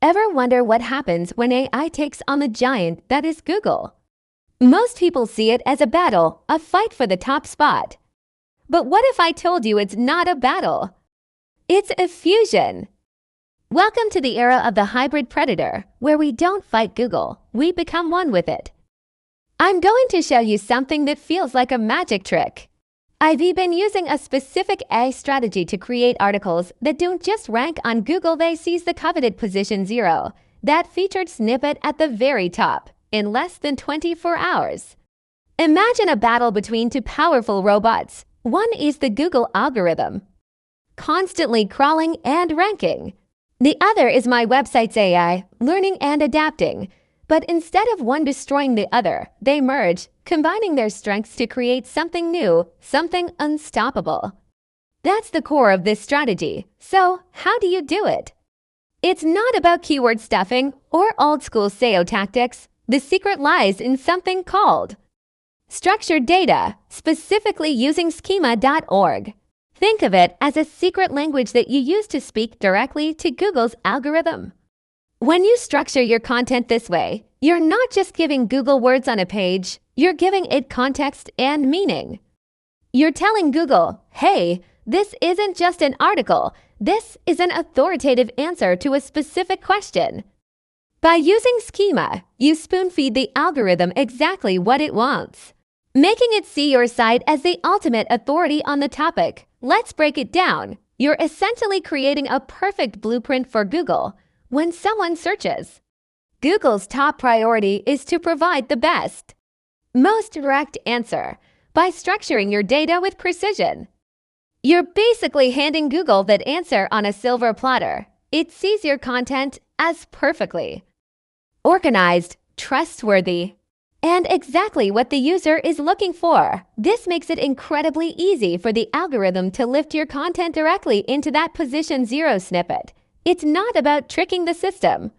Ever wonder what happens when AI takes on the giant that is Google? Most people see it as a battle, a fight for the top spot. But what if I told you it's not a battle? It's a fusion. Welcome to the era of the hybrid predator, where we don't fight Google, we become one with it. I'm going to show you something that feels like a magic trick. I've been using a specific AI strategy to create articles that don't just rank on Google, they seize the coveted position 0, that featured snippet at the very top, in less than 24 hours. Imagine a battle between two powerful robots. One is the Google algorithm, constantly crawling and ranking. The other is my website's AI, learning and adapting. But instead of one destroying the other, they merge, combining their strengths to create something new, something unstoppable. That's the core of this strategy. So, how do you do it? It's not about keyword stuffing or old-school SEO tactics. The secret lies in something called structured data, specifically using schema.org. Think of it as a secret language that you use to speak directly to Google's algorithm. When you structure your content this way, you're not just giving Google words on a page, you're giving it context and meaning. You're telling Google, hey, this isn't just an article, this is an authoritative answer to a specific question. By using schema, you spoon-feed the algorithm exactly what it wants, making it see your site as the ultimate authority on the topic. Let's break it down. You're essentially creating a perfect blueprint for Google. When someone searches, Google's top priority is to provide the best, most direct answer by structuring your data with precision. You're basically handing Google that answer on a silver platter. It sees your content as perfectly organized, trustworthy, and exactly what the user is looking for. This makes it incredibly easy for the algorithm to lift your content directly into that position 0 snippet. It's not about tricking the system.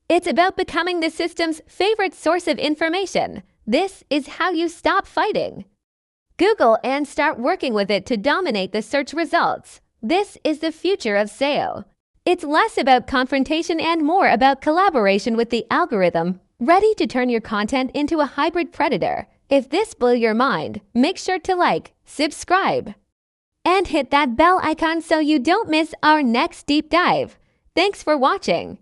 It's about becoming the system's favorite source of information. This is how you stop fighting Google and start working with it to dominate the search results. This is the future of SEO. It's less about confrontation and more about collaboration with the algorithm, ready to turn your content into a hybrid predator. If this blew your mind, make sure to like, subscribe, and hit that bell icon so you don't miss our next deep dive. Thanks for watching.